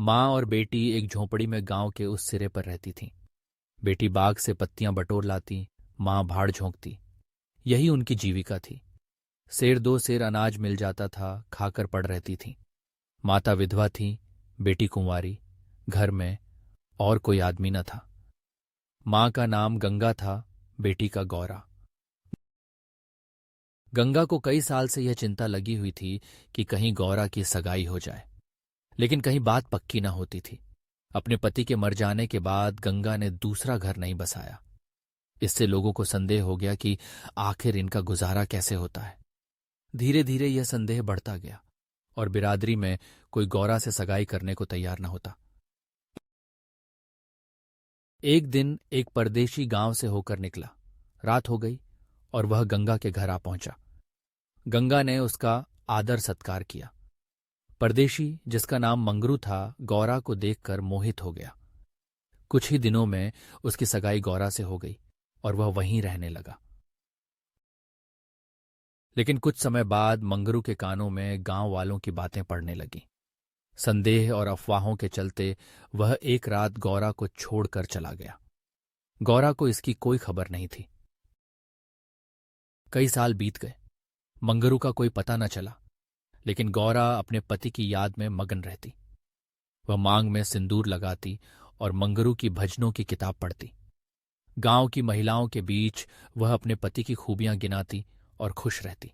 माँ और बेटी एक झोंपड़ी में गांव के उस सिरे पर रहती थीं। बेटी बाग से पत्तियां बटोर लाती, माँ भाड़ झोंकती। यही उनकी जीविका थी। सेर दो सेर अनाज मिल जाता था, खाकर पड़ रहती थीं। माता विधवा थी, बेटी कुंवारी। घर में और कोई आदमी न था। माँ का नाम गंगा था, बेटी का गौरा। गंगा को कई साल से यह चिंता लगी हुई थी कि कहीं गौरा की सगाई हो जाए, लेकिन कहीं बात पक्की न होती थी। अपने पति के मर जाने के बाद गंगा ने दूसरा घर नहीं बसाया। इससे लोगों को संदेह हो गया कि आखिर इनका गुजारा कैसे होता है। धीरे धीरे यह संदेह बढ़ता गया और बिरादरी में कोई गौरा से सगाई करने को तैयार न होता। एक दिन एक परदेशी गांव से होकर निकला। रात हो गई और वह गंगा के घर आ पहुंचा। गंगा ने उसका आदर सत्कार किया। परदेशी, जिसका नाम मंगरू था, गौरा को देखकर मोहित हो गया। कुछ ही दिनों में उसकी सगाई गौरा से हो गई और वह वहीं रहने लगा। लेकिन कुछ समय बाद मंगरू के कानों में गांव वालों की बातें पड़ने लगीं। संदेह और अफवाहों के चलते वह एक रात गौरा को छोड़कर चला गया। गौरा को इसकी कोई खबर नहीं थी। कई साल बीत गए, मंगरू का कोई पता न चला, लेकिन गौरा अपने पति की याद में मगन रहती। वह मांग में सिंदूर लगाती और मंगरू की भजनों की किताब पढ़ती। गांव की महिलाओं के बीच वह अपने पति की खूबियां गिनाती और खुश रहती।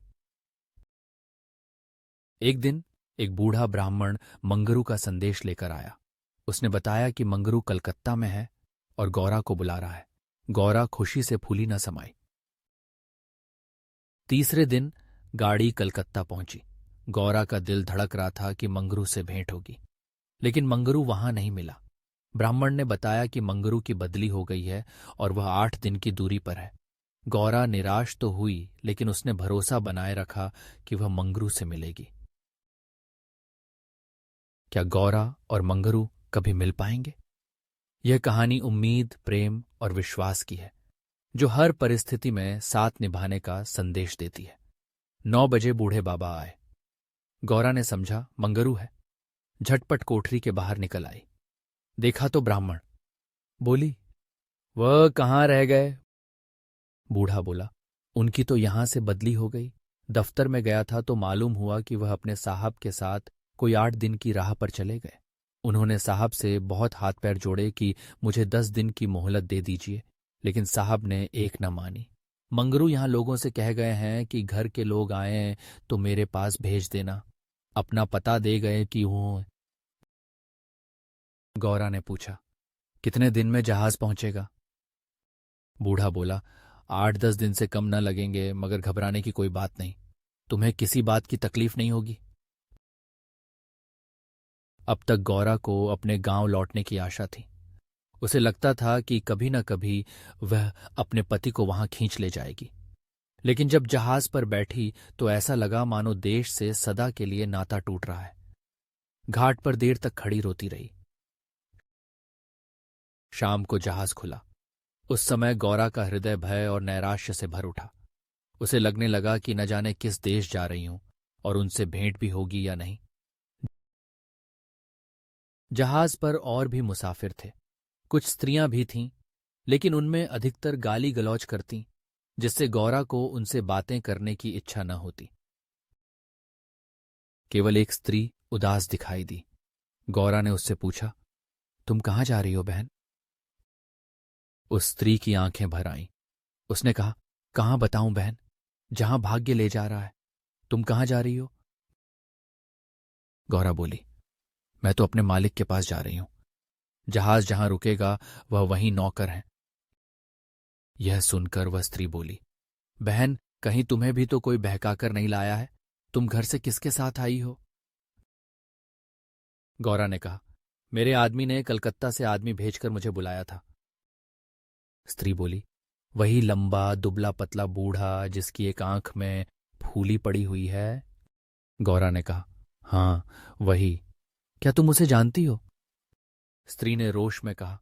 एक दिन एक बूढ़ा ब्राह्मण मंगरू का संदेश लेकर आया। उसने बताया कि मंगरू कलकत्ता में है और गौरा को बुला रहा है। गौरा खुशी से फूली न समाई। तीसरे दिन गाड़ी कलकत्ता पहुंची। गौरा का दिल धड़क रहा था कि मंगरू से भेंट होगी, लेकिन मंगरू वहां नहीं मिला। ब्राह्मण ने बताया कि मंगरू की बदली हो गई है और वह 8 दिन की दूरी पर है। गौरा निराश तो हुई, लेकिन उसने भरोसा बनाए रखा कि वह मंगरू से मिलेगी। क्या गौरा और मंगरू कभी मिल पाएंगे? यह कहानी उम्मीद, प्रेम और विश्वास की है, जो हर परिस्थिति में साथ निभाने का संदेश देती है। 9 बजे बूढ़े बाबा आए। गौरा ने समझा मंगरू है। झटपट कोठरी के बाहर निकल आई। देखा तो ब्राह्मण। बोली, वह कहाँ रह गए? बूढ़ा बोला, उनकी तो यहां से बदली हो गई। दफ्तर में गया था तो मालूम हुआ कि वह अपने साहब के साथ कोई 8 दिन की राह पर चले गए। उन्होंने साहब से बहुत हाथ पैर जोड़े कि मुझे 10 दिन की मोहलत दे दीजिए, लेकिन साहब ने एक न मानी। मंगरू यहां लोगों से कह गए हैं कि घर के लोग आए तो मेरे पास भेज देना। अपना पता दे गए कि हूं। गौरा ने पूछा, कितने दिन में जहाज पहुंचेगा? बूढ़ा बोला, 8-10 दिन से कम न लगेंगे, मगर घबराने की कोई बात नहीं। तुम्हें किसी बात की तकलीफ नहीं होगी। अब तक गौरा को अपने गांव लौटने की आशा थी। उसे लगता था कि कभी न कभी वह अपने पति को वहां खींच ले जाएगी। लेकिन जब जहाज पर बैठी तो ऐसा लगा मानो देश से सदा के लिए नाता टूट रहा है। घाट पर देर तक खड़ी रोती रही। शाम को जहाज खुला। उस समय गौरा का हृदय भय और नैराश्य से भर उठा। उसे लगने लगा कि न जाने किस देश जा रही हूं और उनसे भेंट भी होगी या नहीं। जहाज पर और भी मुसाफिर थे। कुछ स्त्रियां भी थीं, लेकिन उनमें अधिकतर गाली गलौज करतीं, जिससे गौरा को उनसे बातें करने की इच्छा न होती। केवल एक स्त्री उदास दिखाई दी। गौरा ने उससे पूछा, तुम कहाँ जा रही हो बहन? उस स्त्री की आंखें भर आईं। उसने कहा, कहाँ बताऊं बहन, जहां भाग्य ले जा रहा है। तुम कहाँ जा रही हो? गौरा बोली, मैं तो अपने मालिक के पास जा रही हूं। जहाज जहां रुकेगा वह वहीं नौकर है। यह सुनकर वह स्त्री बोली, बहन, कहीं तुम्हें भी तो कोई बहकाकर नहीं लाया है? तुम घर से किसके साथ आई हो? गौरा ने कहा, मेरे आदमी ने कलकत्ता से आदमी भेजकर मुझे बुलाया था। स्त्री बोली, वही लंबा दुबला पतला बूढ़ा जिसकी एक आंख में फूली पड़ी हुई है? गौरा ने कहा, हाँ वही। क्या तुम उसे जानती हो? स्त्री ने रोष में कहा,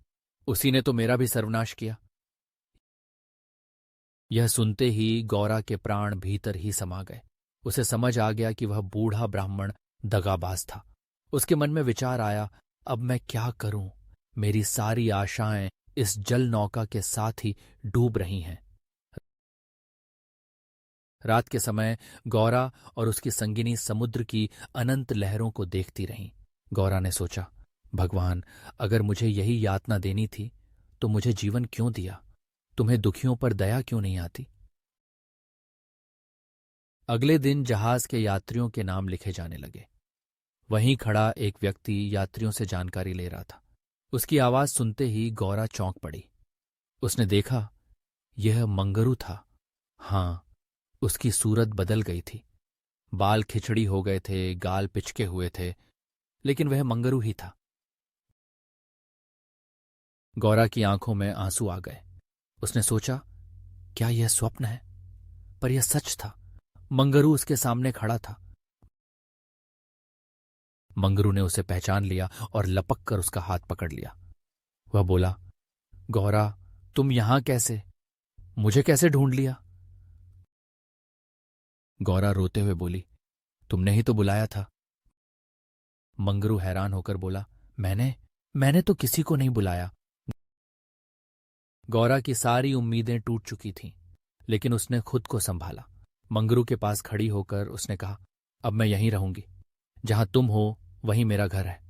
उसी ने तो मेरा भी सर्वनाश किया। यह सुनते ही गौरा के प्राण भीतर ही समा गए। उसे समझ आ गया कि वह बूढ़ा ब्राह्मण दगाबाज था। उसके मन में विचार आया, अब मैं क्या करूं? मेरी सारी आशाएं इस जल नौका के साथ ही डूब रही हैं। रात के समय गौरा और उसकी संगिनी समुद्र की अनंत लहरों को देखती रहीं। गौरा ने सोचा, भगवान, अगर मुझे यही यातना देनी थी तो मुझे जीवन क्यों दिया? तुम्हें दुखियों पर दया क्यों नहीं आती? अगले दिन जहाज के यात्रियों के नाम लिखे जाने लगे। वहीं खड़ा एक व्यक्ति यात्रियों से जानकारी ले रहा था। उसकी आवाज सुनते ही गौरा चौंक पड़ी। उसने देखा, यह मंगरू था। हाँ, उसकी सूरत बदल गई थी। बाल खिचड़ी हो गए थे, गाल पिचके हुए थे, लेकिन वह मंगरू ही था। गौरा की आंखों में आंसू आ गए। उसने सोचा, क्या यह स्वप्न है? पर यह सच था। मंगरू उसके सामने खड़ा था। मंगरू ने उसे पहचान लिया और लपक कर उसका हाथ पकड़ लिया। वह बोला, गौरा, तुम यहां कैसे? मुझे कैसे ढूंढ लिया? गौरा रोते हुए बोली, तुमने ही तो बुलाया था। मंगरू हैरान होकर बोला, मैंने तो किसी को नहीं बुलाया। गौरा की सारी उम्मीदें टूट चुकी थीं, लेकिन उसने खुद को संभाला। मंगरू के पास खड़ी होकर उसने कहा, अब मैं यहीं रहूंगी। जहां तुम हो वहीं मेरा घर है।